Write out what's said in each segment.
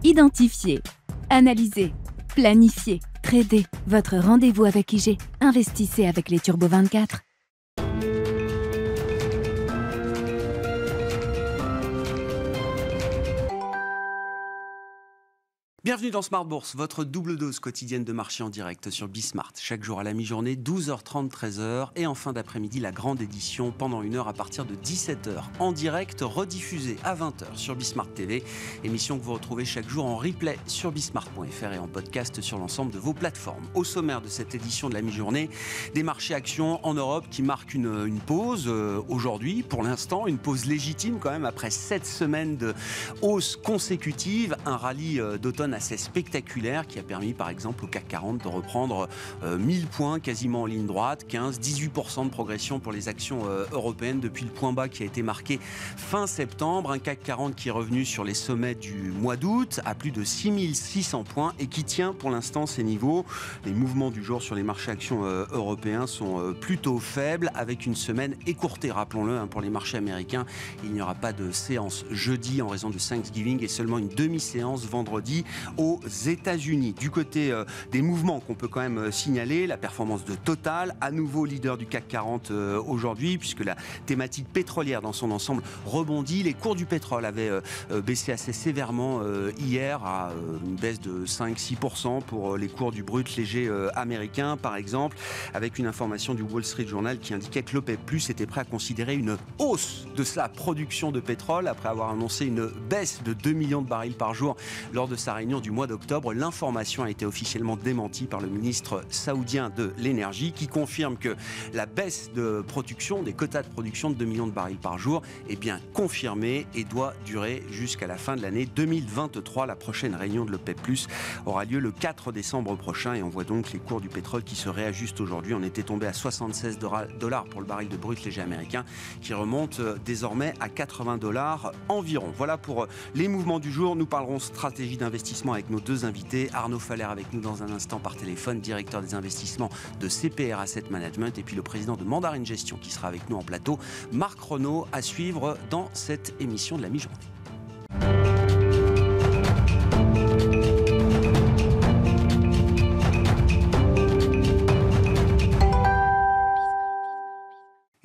Identifier, analyser, planifier, trader. Votre rendez-vous avec IG. Investissez avec les Turbo 24. Bienvenue dans Smart Bourse, votre double dose quotidienne de marché en direct sur Bismart. Chaque jour à la mi-journée, 12h30, 13h. Et en fin d'après-midi, la grande édition pendant une heure à partir de 17h. En direct, rediffusée à 20h sur Bismart TV. Émission que vous retrouvez chaque jour en replay sur bismart.fr et en podcast sur l'ensemble de vos plateformes. Au sommaire de cette édition de la mi-journée, des marchés actions en Europe qui marquent une pause aujourd'hui. Pour l'instant, une pause légitime quand même après 7 semaines de hausse consécutive. Un rallye d'automne assez spectaculaire qui a permis par exemple au CAC 40 de reprendre 1000 points quasiment en ligne droite, 15-18% de progression pour les actions européennes depuis le point bas qui a été marqué fin septembre. Un CAC 40 qui est revenu sur les sommets du mois d'août à plus de 6600 points et qui tient pour l'instant ces niveaux. Les mouvements du jour sur les marchés actions européens sont plutôt faibles avec une semaine écourtée, rappelons-le, pour les marchés américains. Il n'y aura pas de séance jeudi en raison de Thanksgiving et seulement une demi-séance vendredi aux États-Unis. Du côté des mouvements qu'on peut quand même signaler, la performance de Total, à nouveau leader du CAC 40 aujourd'hui, puisque la thématique pétrolière dans son ensemble rebondit. Les cours du pétrole avaient baissé assez sévèrement hier, à une baisse de 5-6% pour les cours du brut léger américain, par exemple, avec une information du Wall Street Journal qui indiquait que l'OPEP+ était prêt à considérer une hausse de sa production de pétrole après avoir annoncé une baisse de 2 millions de barils par jour lors de sa réunion du mois d'octobre. L'information a été officiellement démentie par le ministre saoudien de l'énergie qui confirme que la baisse de production, des quotas de production de 2 millions de barils par jour est bien confirmée et doit durer jusqu'à la fin de l'année 2023. La prochaine réunion de l'OPEP+ aura lieu le 4 décembre prochain et on voit donc les cours du pétrole qui se réajustent aujourd'hui. On était tombé à 76 $ pour le baril de brut léger américain qui remonte désormais à 80 $ environ. Voilà pour les mouvements du jour. Nous parlerons stratégie d'investissement avec nos deux invités. Arnaud Faller avec nous dans un instant par téléphone, directeur des investissements de CPR Asset Management, et puis le président de Mandarin Gestion qui sera avec nous en plateau, Marc Renaud, à suivre dans cette émission de la mi-journée.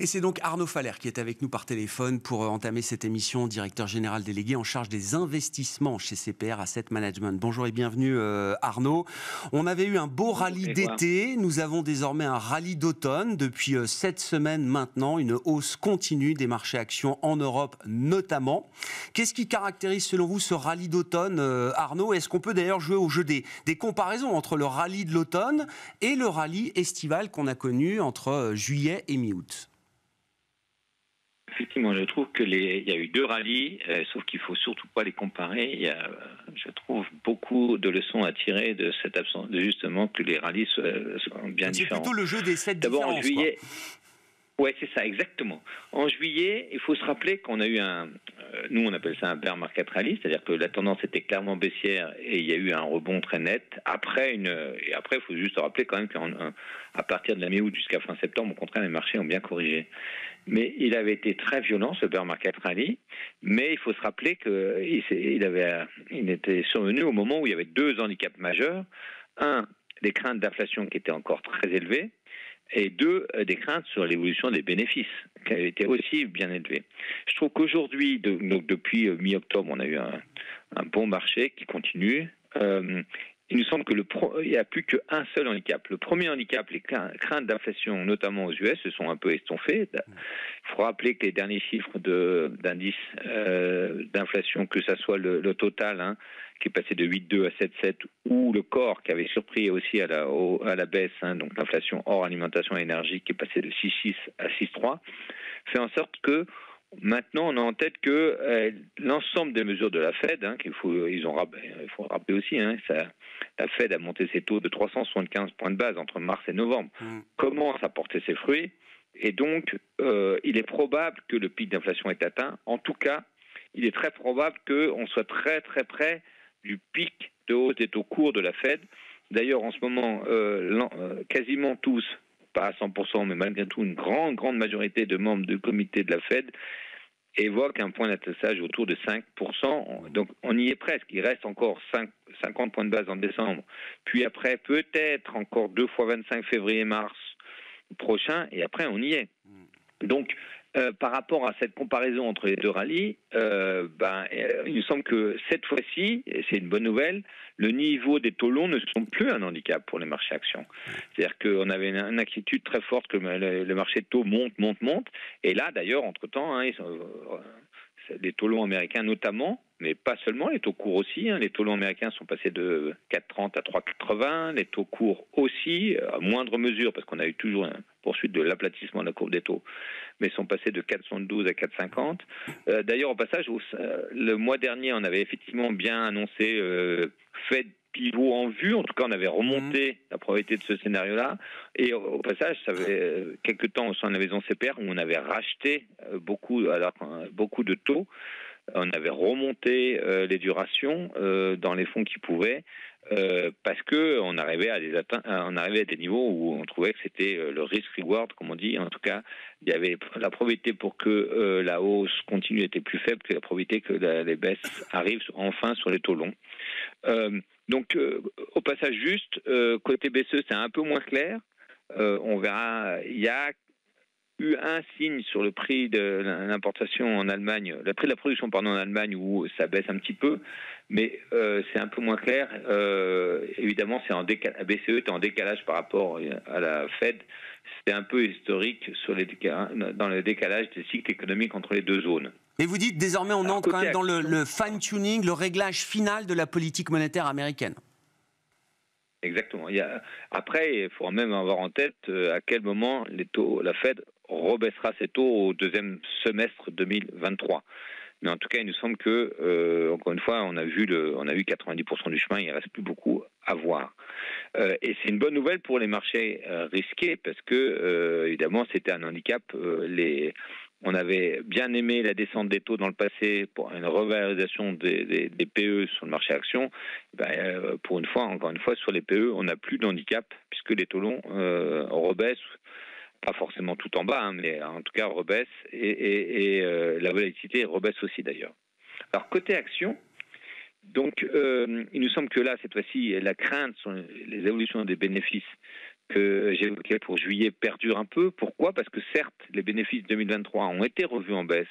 Et c'est donc Arnaud Faller qui est avec nous par téléphone pour entamer cette émission, directeur général délégué en charge des investissements chez CPR Asset Management. Bonjour et bienvenue Arnaud. On avait eu un beau rallye d'été, nous avons désormais un rallye d'automne depuis 7 semaines maintenant, une hausse continue des marchés actions en Europe notamment. Qu'est-ce qui caractérise selon vous ce rallye d'automne Arnaud? Est-ce qu'on peut d'ailleurs jouer au jeu des comparaisons entre le rallye de l'automne et le rallye estival qu'on a connu entre juillet et mi-août? Effectivement, je trouve qu'il y a eu deux rallyes, sauf qu'il ne faut surtout pas les comparer. Il y a, je trouve, beaucoup de leçons à tirer de cette absence, de justement que les rallyes sont bien différents. C'est plutôt le jeu des 7 D'abord, différences. En juillet, ouais, c'est ça, exactement. En juillet, il faut se rappeler qu'on a eu nous on appelle ça un bear market rally, c'est-à-dire que la tendance était clairement baissière et il y a eu un rebond très net. Après, il faut juste se rappeler quand même qu'à partir de la mi-août jusqu'à fin septembre, au contraire, les marchés ont bien corrigé. Mais il avait été très violent, ce bear market rally, mais il faut se rappeler qu'il était survenu au moment où il y avait deux handicaps majeurs. Un, des craintes d'inflation qui étaient encore très élevées, et deux, des craintes sur l'évolution des bénéfices, qui avaient été aussi bien élevées. Je trouve qu'aujourd'hui, donc depuis mi-octobre, on a eu un bon marché qui continue. Il nous semble qu'il n'y a plus qu'un seul handicap. Le premier handicap, les craintes d'inflation, notamment aux US, se sont un peu estompées. Il faut rappeler que les derniers chiffres d'indice d'inflation, que ce soit le total, qui est passé de 8,2 à 7,7, ou le corps qui avait surpris aussi à la baisse, donc l'inflation hors alimentation et énergie, qui est passé de 6,6 à 6,3, fait en sorte que maintenant, on a en tête que l'ensemble des mesures de la Fed, il faut rappeler aussi, la Fed a monté ses taux de 375 points de base entre mars et novembre, commence à porter ses fruits, et donc il est probable que le pic d'inflation est atteint. En tout cas, il est très probable qu'on soit très très près du pic de hausse des taux courts de la Fed. D'ailleurs, en ce moment, quasiment tous, pas à 100%, mais malgré tout, une grande majorité de membres du comité de la Fed évoque un point d'atterrissage autour de 5%. Donc on y est presque. Il reste encore 50 points de base en décembre. Puis après, peut-être encore 2 fois 25 février-mars prochain. Et après, on y est. Donc, par rapport à cette comparaison entre les deux rallyes, il me semble que cette fois-ci, et c'est une bonne nouvelle, le niveau des taux longs ne sont plus un handicap pour les marchés actions. C'est-à-dire qu'on avait une inquiétude très forte que le marché de taux monte. Et là, d'ailleurs, entre-temps, les taux longs américains notamment, mais pas seulement, les taux courts aussi. Les taux longs américains sont passés de 4,30 à 3,80. Les taux courts aussi, à moindre mesure, parce qu'on a eu toujours une poursuite de l'aplatissement de la courbe des taux, mais sont passés de 4,72 à 4,50. D'ailleurs, au passage, le mois dernier, on avait effectivement bien annoncé Fed pivot en vue. En tout cas, on avait remonté la probabilité de ce scénario-là. Et au passage, ça fait quelques temps au sein de la maison CPR où on avait racheté beaucoup de taux. On avait remonté les durations dans les fonds qui pouvaient, parce que on arrivait à des niveaux où on trouvait que c'était le risk-reward, comme on dit. En tout cas, il y avait la probabilité pour que la hausse continue était plus faible que la probabilité que les baisses arrivent enfin sur les taux longs. Donc, au passage juste, côté BCE, c'est un peu moins clair. On verra. Il y a eu un signe sur le prix de l'importation en Allemagne, le prix de la production en Allemagne, où ça baisse un petit peu, mais c'est un peu moins clair. Évidemment, c'est la BCE est en décalage par rapport à la Fed. C'est un peu historique dans le décalage des cycles économiques entre les deux zones. Mais vous dites désormais on entre quand même dans le fine-tuning, le réglage final de la politique monétaire américaine. Exactement. Après, il faudra même avoir en tête à quel moment la Fed rebaissera ses taux au deuxième semestre 2023. Mais en tout cas, il nous semble que, encore une fois, on a vu 90% du chemin, il ne reste plus beaucoup à voir. Et c'est une bonne nouvelle pour les marchés risqués, parce que, évidemment, c'était un handicap. On avait bien aimé la descente des taux dans le passé pour une revalorisation des PE sur le marché action. Pour encore une fois, sur les PE, on n'a plus d'handicap, puisque les taux longs rebaissent. Pas forcément tout en bas, mais en tout cas rebaisse, et la volatilité rebaisse aussi d'ailleurs. Alors côté action, donc il nous semble que là, cette fois-ci, la crainte sur les évolutions des bénéfices que j'évoquais pour juillet perdure un peu. Pourquoi ? Parce que certes, les bénéfices 2023 ont été revus en baisse,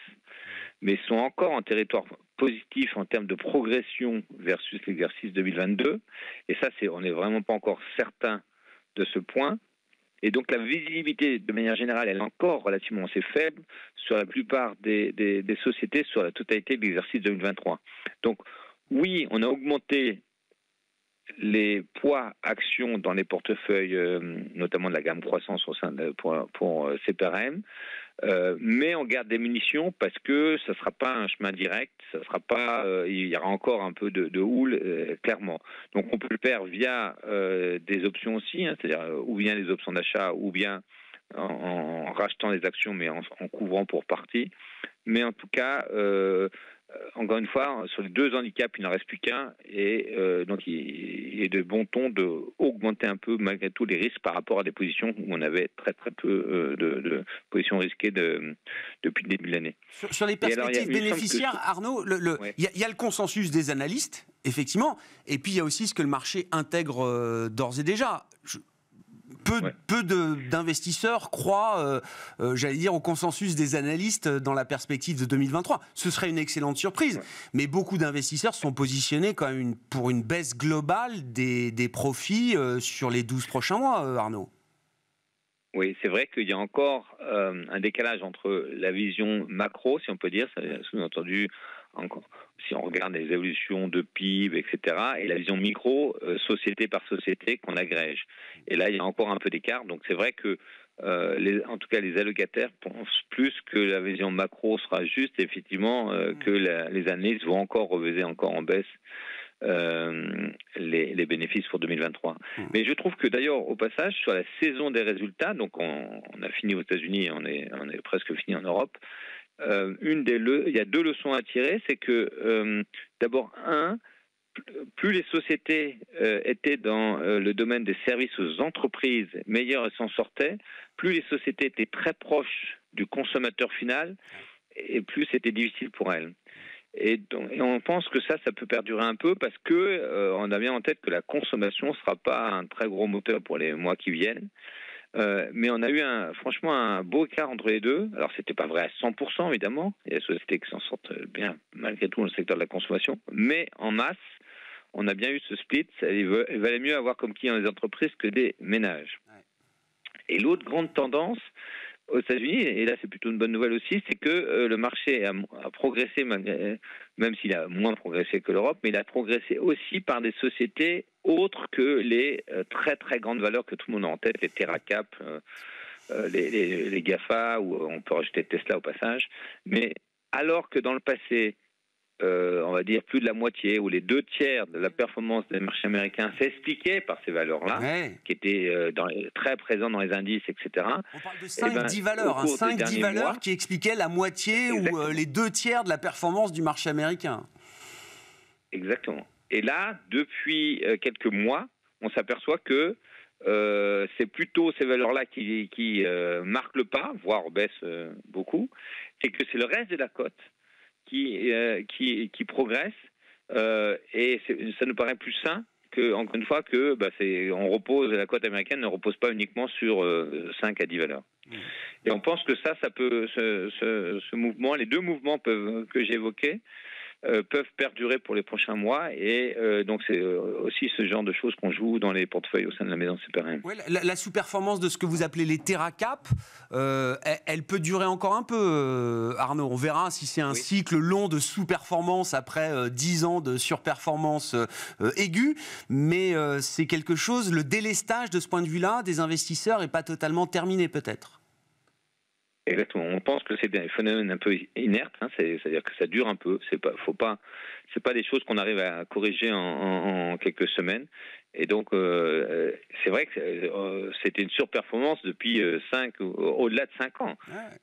mais sont encore en territoire positif en termes de progression versus l'exercice 2022. Et ça, on n'est vraiment pas encore certain de ce point. Et donc la visibilité, de manière générale, elle est encore relativement assez faible sur la plupart des sociétés sur la totalité de l'exercice 2023. Donc oui, on a augmenté les poids actions dans les portefeuilles, notamment de la gamme croissance au sein pour CPRM, mais on garde des munitions parce que ça ne sera pas un chemin direct, ça sera pas, il y aura encore un peu de houle, clairement. Donc on peut le faire via des options aussi, c'est-à-dire ou bien des options d'achat, ou bien en rachetant des actions, mais en couvrant pour partie. Mais en tout cas, encore une fois, sur les deux handicaps, il n'en reste plus qu'un, et donc il est de bon ton d'augmenter un peu malgré tout les risques par rapport à des positions où on avait très très peu de positions risquées depuis le début de l'année. Sur les perspectives bénéficiaires, Arnaud, il y a le consensus des analystes, effectivement, et puis il y a aussi ce que le marché intègre d'ores et déjà. Peu d'investisseurs croient, j'allais dire, au consensus des analystes dans la perspective de 2023. Ce serait une excellente surprise. Mais beaucoup d'investisseurs sont positionnés quand même pour une baisse globale des profits sur les 12 prochains mois, Arnaud. Oui, c'est vrai qu'il y a encore un décalage entre la vision macro, si on peut dire, sous-entendu, si on regarde les évolutions de PIB, etc., et la vision micro, société par société, qu'on agrège. Et là, il y a encore un peu d'écart. Donc c'est vrai que, en tout cas, les allocataires pensent plus que la vision macro sera juste, effectivement, que les analystes vont encore reviser encore en baisse les bénéfices pour 2023. Mais je trouve que d'ailleurs, au passage, sur la saison des résultats, donc on a fini aux États-Unis, on est presque fini en Europe. Il y a deux leçons à tirer, c'est que d'abord, plus les sociétés étaient dans le domaine des services aux entreprises, meilleures elles s'en sortaient, plus les sociétés étaient très proches du consommateur final, et plus c'était difficile pour elles. Et on pense que ça peut perdurer un peu parce que on a bien en tête que la consommation ne sera pas un très gros moteur pour les mois qui viennent. Mais on a eu franchement un beau écart entre les deux. Alors c'était pas vrai à 100% évidemment. Il y a des sociétés qui s'en sortent bien malgré tout dans le secteur de la consommation. Mais en masse, on a bien eu ce split. Il valait mieux avoir comme clients des entreprises que des ménages. Et l'autre grande tendance aux États-Unis, et là c'est plutôt une bonne nouvelle aussi, c'est que le marché a progressé, même s'il a moins progressé que l'Europe, mais il a progressé aussi par des sociétés autres que les très très grandes valeurs que tout le monde a en tête, les TerraCap, les GAFA, ou on peut rajouter Tesla au passage. Mais alors que dans le passé, on va dire plus de la moitié ou les 2/3 de la performance des marchés américains s'expliquait par ces valeurs-là, qui étaient très présentes dans les indices, etc. On parle de 5-10 valeurs, 5-10 valeurs qui expliquaient la moitié ou les 2/3 de la performance du marché américain. Exactement. Et là, depuis quelques mois, on s'aperçoit que c'est plutôt ces valeurs-là qui marquent le pas, voire baissent beaucoup, et que c'est le reste de la cote qui progresse, et ça nous paraît plus sain que, encore une fois, que la cote américaine ne repose pas uniquement sur 5 à 10 valeurs. Et on pense que ça peut, ce mouvement, les deux mouvements que j'ai évoqués, peuvent perdurer pour les prochains mois, et donc c'est aussi ce genre de choses qu'on joue dans les portefeuilles au sein de la maison CPRM. Ouais, la sous-performance de ce que vous appelez les TerraCap, elle peut durer encore un peu, Arnaud. On verra si c'est un cycle long de sous-performance après 10 ans de surperformance aiguë, mais c'est quelque chose, le délestage de ce point de vue-là des investisseurs n'est pas totalement terminé peut-être. Exactement. On pense que c'est un phénomène un peu inerte, c'est-à-dire que ça dure un peu. C'est pas des choses qu'on arrive à corriger en quelques semaines. Et donc, c'est vrai que c'était une surperformance depuis au-delà de 5 ans.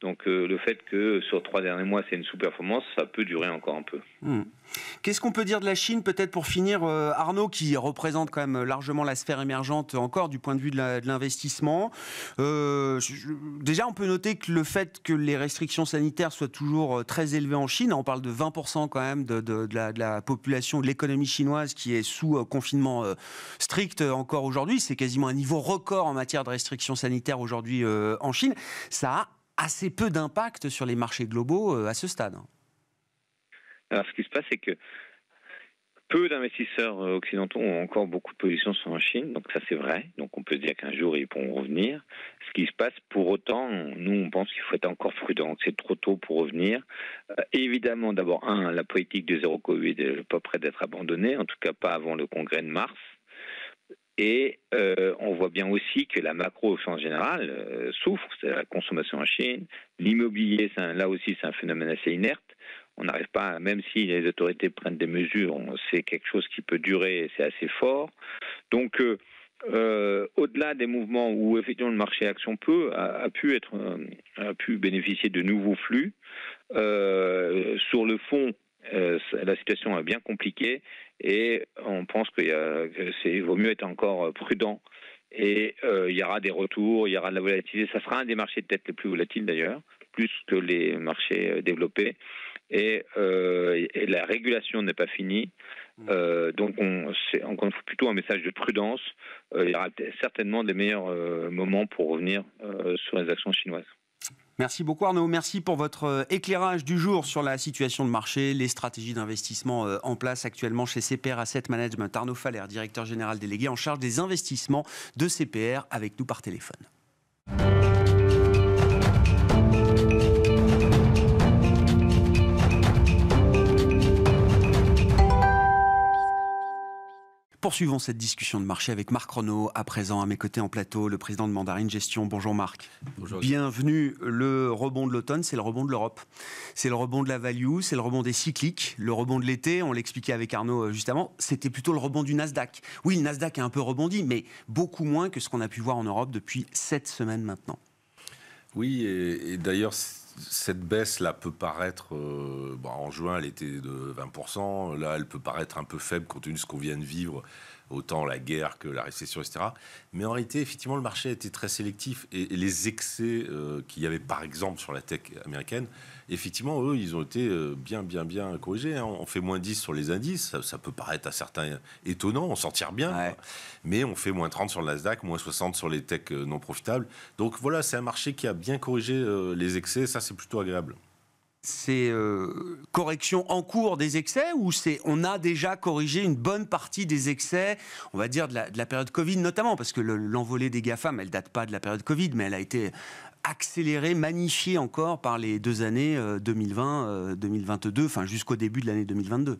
Donc, le fait que sur 3 derniers mois, c'est une sous-performance, ça peut durer encore un peu. Qu'est-ce qu'on peut dire de la Chine, peut-être pour finir, Arnaud, qui représente quand même largement la sphère émergente encore du point de vue de l'investissement. Déjà, on peut noter que le fait que les restrictions sanitaires soient toujours très élevées en Chine, on parle de 20% quand même de la population, de l'économie chinoise qui est sous confinement strict encore aujourd'hui. C'est quasiment un niveau record en matière de restrictions sanitaires aujourd'hui en Chine. Ça a assez peu d'impact sur les marchés globaux à ce stade. Alors, ce qui se passe, c'est que peu d'investisseurs occidentaux ont encore beaucoup de positions sur la Chine, donc ça c'est vrai. Donc on peut se dire qu'un jour ils pourront revenir. Ce qui se passe, pour autant, nous on pense qu'il faut être encore prudent, que c'est trop tôt pour revenir. Évidemment, d'abord, la politique de zéro Covid n'est pas près d'être abandonnée, en tout cas pas avant le congrès de mars. Et on voit bien aussi que la macro au sens général souffre, c'est la consommation en Chine. L'immobilier, là aussi c'est un phénomène assez inerte. On n'arrive pas, même si les autorités prennent des mesures, c'est quelque chose qui peut durer et c'est assez fort. Donc, au-delà des mouvements où effectivement le marché action a pu bénéficier de nouveaux flux, sur le fond, la situation est bien compliquée et on pense qu'il vaut mieux être encore prudent. Et il y aura des retours, il y aura de la volatilité. Ça sera un des marchés peut-être les plus volatiles d'ailleurs, plus que les marchés développés. Et la régulation n'est pas finie. Donc c'est encore plutôt un message de prudence. Il y aura certainement des meilleurs moments pour revenir sur les actions chinoises. Merci beaucoup Arnaud, merci pour votre éclairage du jour sur la situation de marché, les stratégies d'investissement en place actuellement chez CPR Asset Management. Arnaud Faller, directeur général délégué en charge des investissements de CPR, avec nous par téléphone. Poursuivons cette discussion de marché avec Marc Renaud, à présent à mes côtés en plateau, le président de Mandarine Gestion. Bonjour Marc. Bonjour. Bienvenue. Le rebond de l'automne, c'est le rebond de l'Europe. C'est le rebond de la value, c'est le rebond des cycliques. Le rebond de l'été, on l'expliquait avec Arnaud juste avant, c'était plutôt le rebond du Nasdaq. Oui, le Nasdaq a un peu rebondi, mais beaucoup moins que ce qu'on a pu voir en Europe depuis 7 semaines maintenant. Oui, et d'ailleurs, cette baisse-là peut paraître, en juin, elle était de 20%. Là, elle peut paraître un peu faible compte tenu de ce qu'on vient de vivre autant la guerre que la récession, etc. Mais en réalité, effectivement, le marché a été très sélectif et les excès qu'il y avait, par exemple, sur la tech américaine, effectivement, eux, ils ont été bien corrigés. Hein. On fait moins 10 sur les indices, ça peut paraître à certains étonnant, on s'en tire bien, Ouais. mais on fait moins 30 sur le Nasdaq, moins 60 sur les techs non profitables. Donc voilà, c'est un marché qui a bien corrigé les excès, ça c'est plutôt agréable. C'est correction en cours des excès ou on a déjà corrigé une bonne partie des excès, on va dire de la période Covid notamment, parce que l'envolée des GAFAM, elle date pas de la période Covid, mais elle a été accélérée, magnifiée encore par les 2 années 2020, 2022, enfin jusqu'au début de l'année 2022.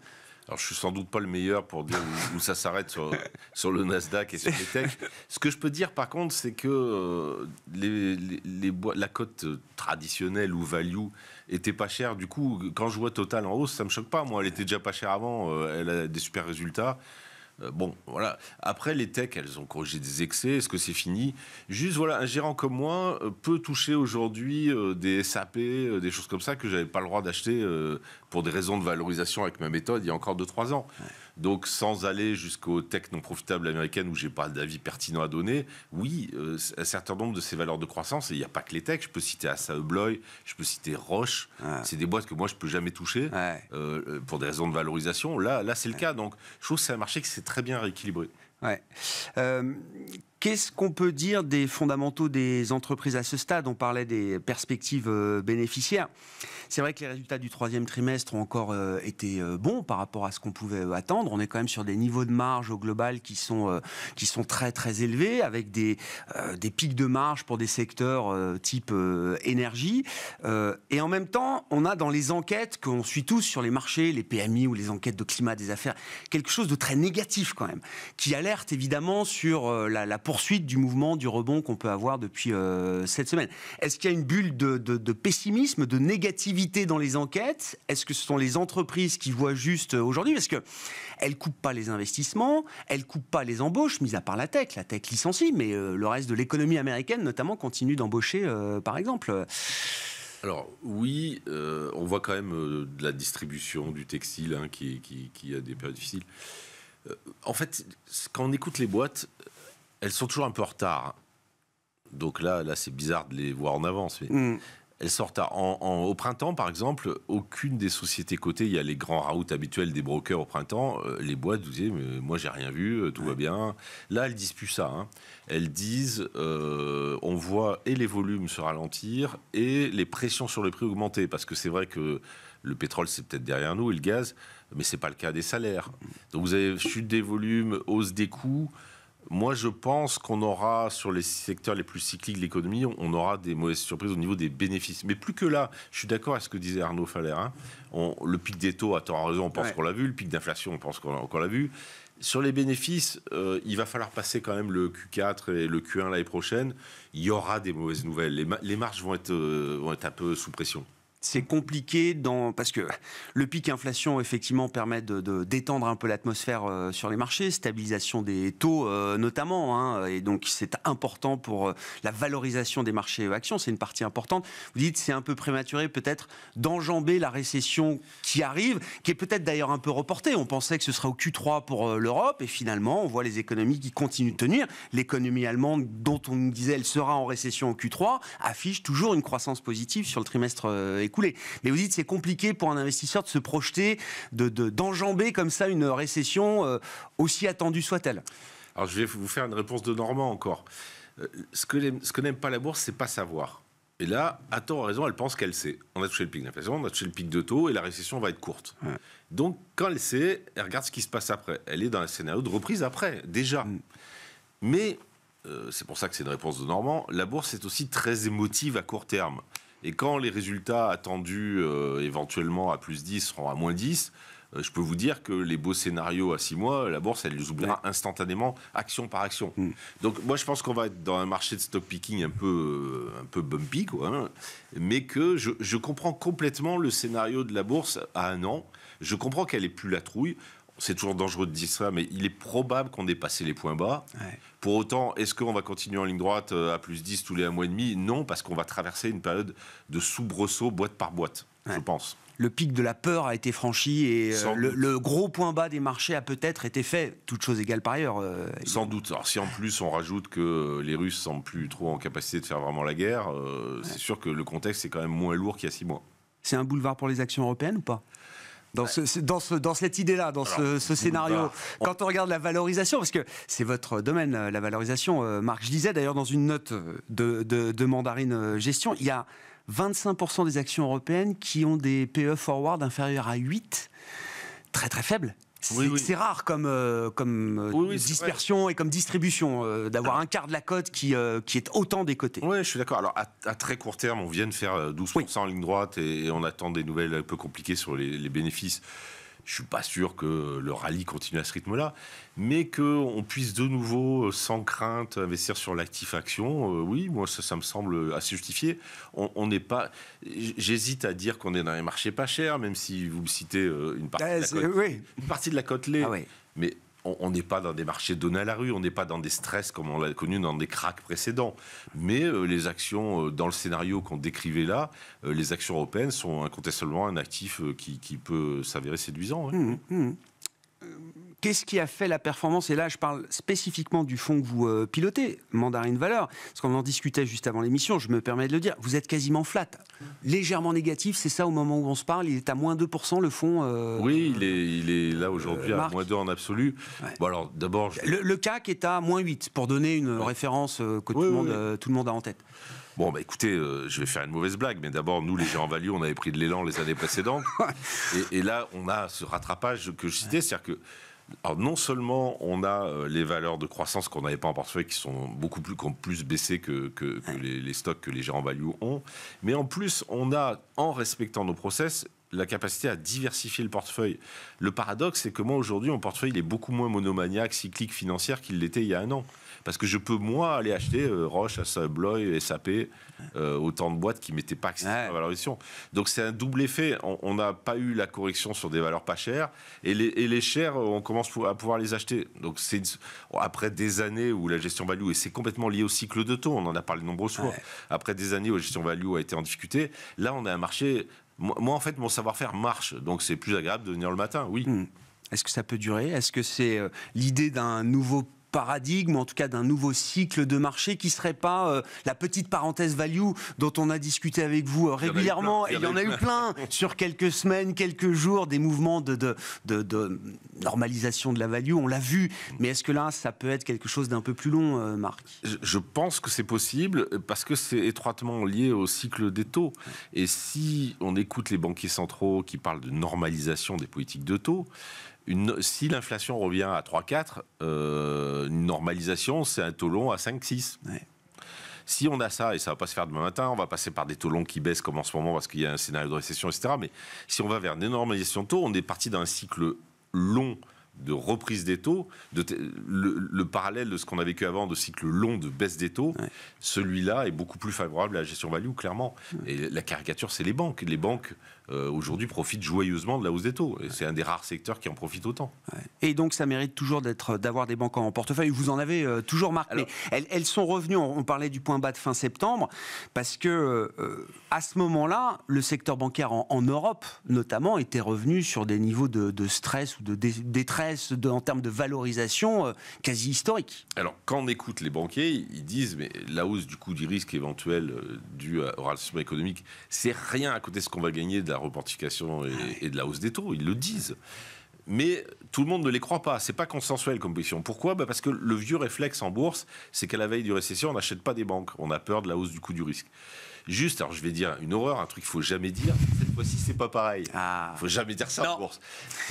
Alors, je suis sans doute pas le meilleur pour dire où ça s'arrête sur le Nasdaq et sur les techs. Ce que je peux dire, par contre, c'est que la cote traditionnelle ou value était pas chère. Du coup, quand je vois Total en hausse, ça me choque pas. Moi, elle était déjà pas chère avant. Elle a des super résultats. Bon, voilà. Après, les techs, elles ont corrigé des excès. Est-ce que c'est fini? Juste, voilà, un gérant comme moi peut toucher aujourd'hui des SAP, des choses comme ça que j'avais pas le droit d'acheter pour des raisons de valorisation avec ma méthode il y a encore 2-3 ans. Ouais. Donc, sans aller jusqu'aux techs non profitables américaines où j'ai pas d'avis pertinent à donner, oui, un certain nombre de ces valeurs de croissance, et il n'y a pas que les techs, je peux citer Assa Abloy, je peux citer Roche, c'est des boîtes que moi je peux jamais toucher pour des raisons de valorisation. Là c'est le cas. Donc, je trouve que c'est un marché qui s'est très bien rééquilibré. Ouais. Qu'est-ce qu'on peut dire des fondamentaux des entreprises à ce stade? On parlait des perspectives bénéficiaires. C'est vrai que les résultats du 3e trimestre ont encore été bons par rapport à ce qu'on pouvait attendre. On est quand même sur des niveaux de marge au global qui sont très très élevés, avec des pics de marge pour des secteurs type énergie. Et en même temps, on a dans les enquêtes qu'on suit tous sur les marchés, les PMI ou les enquêtes de climat des affaires, quelque chose de très négatif quand même, qui alerte évidemment sur la poursuite du mouvement, du rebond qu'on peut avoir depuis cette semaine. Est-ce qu'il y a une bulle de pessimisme, de négativité dans les enquêtes? Est-ce que ce sont les entreprises qui voient juste aujourd'hui? Parce qu'elles ne coupent pas les investissements, elles ne coupent pas les embauches, mis à part la tech. La tech licencie, mais le reste de l'économie américaine notamment continue d'embaucher, par exemple. Alors oui, on voit quand même de la distribution du textile qui a des périodes difficiles. En fait, quand on écoute les boîtes, elles sont toujours un peu en retard. Donc là c'est bizarre de les voir en avance. Mais elles sont en retard. Au printemps, par exemple, aucune des sociétés cotées, il y a les grands raouts habituels des brokers au printemps, les boîtes vous disaient, mais moi j'ai rien vu, tout va bien. Là, elles disent plus ça. Hein. Elles disent, on voit et les volumes se ralentir et les pressions sur les prix augmenter. Parce que c'est vrai que le pétrole, c'est peut-être derrière nous, et le gaz, mais c'est pas le cas des salaires. Donc vous avez chute des volumes, hausse des coûts. Moi, je pense qu'on aura, sur les secteurs les plus cycliques de l'économie, on aura des mauvaises surprises au niveau des bénéfices. Mais plus que là, je suis d'accord avec ce que disait Arnaud Faller. Hein. Le pic des taux, à tort en raison, on pense qu'on l'a vu. Le pic d'inflation, on pense qu'on l'a vu. Sur les bénéfices, il va falloir passer quand même le Q4 et le Q1 l'année prochaine. Il y aura des mauvaises nouvelles. Les marges vont être un peu sous pression. C'est compliqué parce que le pic inflation effectivement permet de détendre un peu l'atmosphère sur les marchés, stabilisation des taux notamment, hein, et donc c'est important pour la valorisation des marchés actions, c'est une partie importante. Vous dites c'est un peu prématuré peut-être d'enjamber la récession qui arrive, qui est peut-être d'ailleurs un peu reportée. On pensait que ce serait au Q3 pour l'Europe et finalement on voit les économies qui continuent de tenir. L'économie allemande dont on nous disait elle sera en récession au Q3 affiche toujours une croissance positive sur le trimestre écoulé. Mais vous dites c'est compliqué pour un investisseur de se projeter, d'enjamber comme ça une récession aussi attendue soit-elle. Alors je vais vous faire une réponse de Normand encore. Ce que n'aime pas la bourse, c'est pas savoir. Et là, à tort ou à raison, elle pense qu'elle sait. On a touché le pic d'inflation, on a touché le pic de taux et la récession va être courte. Ouais. Donc quand elle sait, elle regarde ce qui se passe après. Elle est dans un scénario de reprise après, déjà. Mais, c'est pour ça que c'est une réponse de Normand, la bourse est aussi très émotive à court terme. Et quand les résultats attendus éventuellement à plus 10 seront à moins 10, je peux vous dire que les beaux scénarios à 6 mois, la bourse, elle les oubliera instantanément, action par action. Donc moi, je pense qu'on va être dans un marché de stock picking un peu bumpy, quoi, hein, mais que je comprends complètement le scénario de la bourse à 1 an. Je comprends qu'elle n'est plus la trouille. C'est toujours dangereux de dire ça, mais il est probable qu'on ait passé les points bas. Ouais. Pour autant, est-ce qu'on va continuer en ligne droite à plus 10 tous les 1 mois et demi? Non, parce qu'on va traverser une période de soubresaut boîte par boîte, je pense. le pic de la peur a été franchi et le gros point bas des marchés a peut-être été fait, toutes choses égales par ailleurs. Sans doute. Alors si en plus on rajoute que les Russes semblent plus trop en capacité de faire vraiment la guerre, c'est sûr que le contexte est quand même moins lourd qu'il y a 6 mois. C'est un boulevard pour les actions européennes ou pas ? Dans cette idée-là, ce scénario, quand on regarde la valorisation, parce que c'est votre domaine, la valorisation, Marc, je lisais d'ailleurs dans une note de Mandarine Gestion, il y a 25% des actions européennes qui ont des PE forward inférieurs à 8, très très faibles. C'est rare comme dispersion et comme distribution, d'avoir un quart de la cote qui est autant décoté. Oui, je suis d'accord. Alors, à très court terme, on vient de faire 12% en ligne droite et on attend des nouvelles un peu compliquées sur les bénéfices. Je ne suis pas sûr que le rallye continue à ce rythme-là, mais qu'on puisse de nouveau, sans crainte, investir sur l'actif action, oui, moi, ça me semble assez justifié. On n'est pas... J'hésite à dire qu'on est dans les marchés pas chers, même si vous me citez une partie de la cote lait. Mais on n'est pas dans des marchés donnés à la rue, on n'est pas dans des stress comme on l'a connu dans des cracks précédents. Mais les actions, dans le scénario qu'on décrivait là, les actions européennes sont incontestablement un actif qui peut s'avérer séduisant. Oui. Qu'est-ce qui a fait la performance ? Et là, je parle spécifiquement du fonds que vous pilotez, Mandarine Valeur, parce qu'on en discutait juste avant l'émission, je me permets de le dire, vous êtes quasiment flat, légèrement négatif, c'est ça au moment où on se parle, il est à moins 2% le fonds Oui, il est là aujourd'hui à moins 2 en absolu. Ouais. Bon, alors, d'abord, le CAC est à moins 8, pour donner une référence que tout le monde a en tête. Bon, bah écoutez, je vais faire une mauvaise blague, mais d'abord, nous, les géants value, on avait pris de l'élan les années précédentes. et là, on a ce rattrapage que je citais, c'est-à-dire que alors non seulement on a les valeurs de croissance qu'on n'avait pas en portefeuille qui sont qui ont plus baissé que les stocks que les gérants value ont, mais en plus on a, en respectant nos process, la capacité à diversifier le portefeuille. Le paradoxe, c'est que moi aujourd'hui mon portefeuille il est beaucoup moins monomaniaque, cyclique, financière qu'il l'était il y a un an. Parce que je peux, moi, aller acheter Roche, Bloy, SAP, autant de boîtes qui ne m'étaient pas accessibles à la valorisation. Donc c'est un double effet. On n'a pas eu la correction sur des valeurs pas chères, et les chères, on commence à pouvoir les acheter. Donc après des années où la gestion value, et c'est complètement lié au cycle de taux, on en a parlé de nombreuses fois, après des années où la gestion value a été en difficulté, là on a un marché... Moi, en fait, mon savoir-faire marche, donc c'est plus agréable de venir le matin, oui. Est-ce que ça peut durer ? Est-ce que c'est l'idée d'un nouveau paradigme, en tout cas d'un nouveau cycle de marché qui ne serait pas la petite parenthèse value dont on a discuté avec vous régulièrement, et il y en a eu plein sur quelques semaines, quelques jours, des mouvements de normalisation de la value, on l'a vu, mais est-ce que là ça peut être quelque chose d'un peu plus long, Marc ? Je pense que c'est possible parce que c'est étroitement lié au cycle des taux, et si on écoute les banquiers centraux qui parlent de normalisation des politiques de taux, si l'inflation revient à 3-4, une normalisation, c'est un taux long à 5-6. Si on a ça, et ça ne va pas se faire demain matin, on va passer par des taux longs qui baissent comme en ce moment parce qu'il y a un scénario de récession, etc. Mais si on va vers une normalisation de taux, on est parti d'un cycle long de reprise des taux, le parallèle de ce qu'on a vécu avant, de cycle long de baisse des taux, celui-là est beaucoup plus favorable à la gestion value, clairement. Et la caricature, c'est les banques. Les banques, aujourd'hui, profitent joyeusement de la hausse des taux. Et c'est un des rares secteurs qui en profite autant. Et donc, ça mérite toujours d'avoir des banques en portefeuille. Vous en avez toujours, Marc. Alors, mais elles sont revenues, on parlait du point bas de fin septembre, parce que à ce moment-là, le secteur bancaire en Europe, notamment, était revenu sur des niveaux de stress ou de détresse en termes de valorisation quasi historique. Alors, quand on écoute les banquiers, ils disent mais la hausse du coût du risque éventuel dû au ralentissement économique, c'est rien à côté de ce qu'on va gagner de la reportification et de la hausse des taux. Ils le disent. Mais tout le monde ne les croit pas. C'est pas consensuel comme position. Pourquoi ? Parce que le vieux réflexe en bourse, c'est qu'à la veille du récession, on n'achète pas des banques. On a peur de la hausse du coût du risque. Juste, alors je vais dire une horreur, un truc qu'il ne faut jamais dire. Cette fois-ci, c'est pas pareil. Il ne faut jamais dire ça en bourse.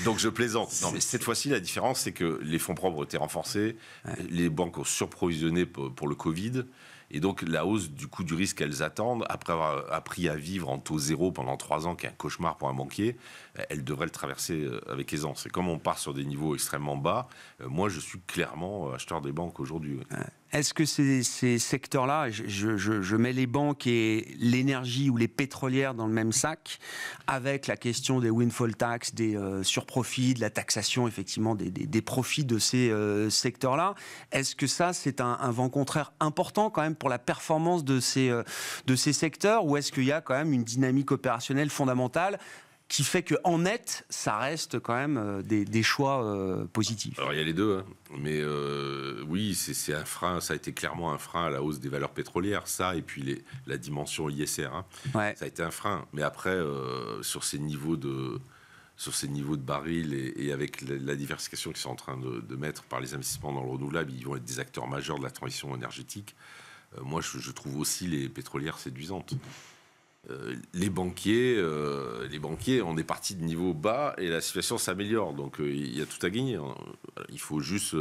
Donc je plaisante. Non, mais cette fois-ci, la différence, c'est que les fonds propres ont été renforcés. Les banques ont surprovisionné pour le Covid. Et donc, la hausse du coût du risque qu'elles attendent, après avoir appris à vivre en taux zéro pendant 3 ans, qui est un cauchemar pour un banquier, elles devraient le traverser avec aisance. Et comme on part sur des niveaux extrêmement bas, moi, je suis clairement acheteur des banques aujourd'hui. Est-ce que ces secteurs-là, je mets les banques et l'énergie ou les pétrolières dans le même sac, avec la question des windfall tax, des surprofits, de la taxation, effectivement, des profits de ces secteurs-là, est-ce que ça, c'est un vent contraire important quand même pour la performance de ces secteurs, ou est-ce qu'il y a quand même une dynamique opérationnelle fondamentale ? qui fait qu'en net, ça reste quand même des choix positifs. Alors il y a les deux, hein. Mais oui, c'est un frein, ça a été clairement un frein à la hausse des valeurs pétrolières, ça, et puis la dimension ISR, hein. Ouais. Ça a été un frein. Mais après, sur ces niveaux de barils et avec la diversification qu'ils sont en train de mettre par les investissements dans le renouvelable, ils vont être des acteurs majeurs de la transition énergétique. Moi, je trouve aussi les pétrolières séduisantes. Les banquiers, on est parti de niveau bas et la situation s'améliore. Donc, il y a tout à gagner. Il faut juste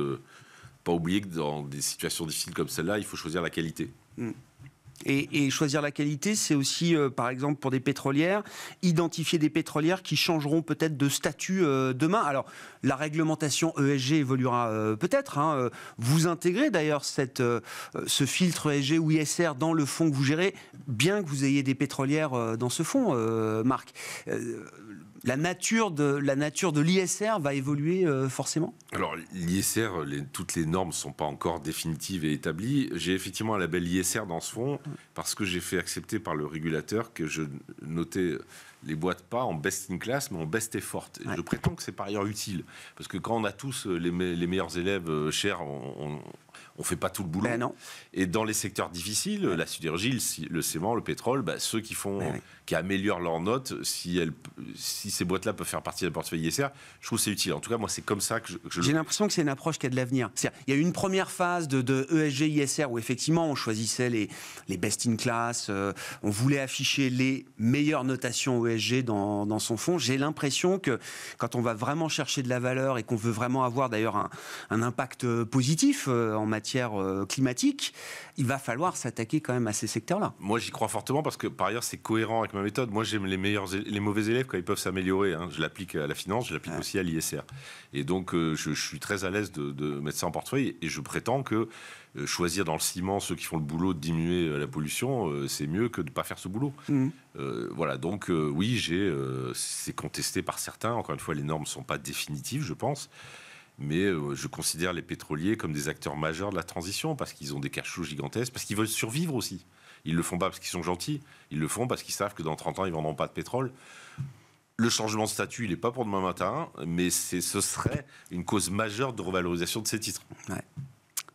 pas oublier que dans des situations difficiles comme celle-là, il faut choisir la qualité. Et choisir la qualité, c'est aussi, par exemple, pour des pétrolières, identifier des pétrolières qui changeront peut-être de statut demain. Alors, la réglementation ESG évoluera peut-être. Hein. Vous intégrez d'ailleurs ce filtre ESG ou ISR dans le fonds que vous gérez, bien que vous ayez des pétrolières dans ce fonds, Marc. La nature de l'ISR va évoluer forcément ? Alors, l'ISR, toutes les normes ne sont pas encore définitives et établies. J'ai effectivement un label ISR dans ce fonds parce que j'ai fait accepter par le régulateur que je notais les boîtes pas en best in class, mais en best effort. Et je prétends que c'est par ailleurs utile. Parce que quand on a tous les meilleurs élèves chers, on ne fait pas tout le boulot. Ben non. Et dans les secteurs difficiles, la sidérurgie, le ciment, le pétrole, ceux qui améliorent leurs notes, si ces boîtes-là peuvent faire partie d'un portefeuille ISR, je trouve que c'est utile. En tout cas, moi, c'est comme ça que J'ai l'impression que c'est une approche qui a de l'avenir. Il y a eu une première phase de ESG, ISR, où effectivement, on choisissait les best in class, on voulait afficher les meilleures notations ESG dans son fonds. J'ai l'impression que quand on va vraiment chercher de la valeur et qu'on veut vraiment avoir d'ailleurs un impact positif en matière climatique, il va falloir s'attaquer quand même à ces secteurs-là. Moi, j'y crois fortement parce que, par ailleurs, c'est cohérent avec ma méthode. Moi, j'aime les mauvais élèves quand ils peuvent s'améliorer. Hein. Je l'applique à la finance, je l'applique aussi à l'ISR. Et donc, je suis très à l'aise de mettre ça en portefeuille. Et je prétends que choisir dans le ciment ceux qui font le boulot de diminuer la pollution, c'est mieux que de ne pas faire ce boulot. Voilà, donc oui, c'est contesté par certains. Encore une fois, les normes ne sont pas définitives, je pense. Mais je considère les pétroliers comme des acteurs majeurs de la transition parce qu'ils ont des cash flows gigantesques, parce qu'ils veulent survivre aussi. Ils ne le font pas parce qu'ils sont gentils, ils le font parce qu'ils savent que dans 30 ans, ils ne vendront pas de pétrole. Le changement de statut, il n'est pas pour demain matin, mais ce serait une cause majeure de revalorisation de ces titres. Ouais.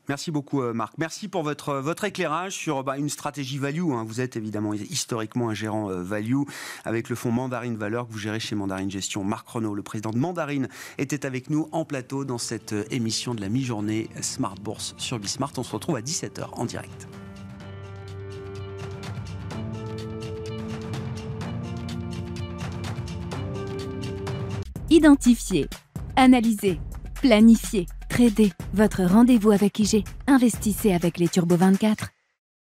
Merci beaucoup Marc. Merci pour votre éclairage sur une stratégie value. Hein. Vous êtes évidemment historiquement un gérant value avec le fonds Mandarine Valeur que vous gérez chez Mandarine Gestion. Marc Renaud, le président de Mandarine, était avec nous en plateau dans cette émission de la mi-journée Smart Bourse sur Bismart. On se retrouve à 17h en direct. Identifiez, analysez, planifiez, tradez. Votre rendez-vous avec IG. Investissez avec les Turbo 24.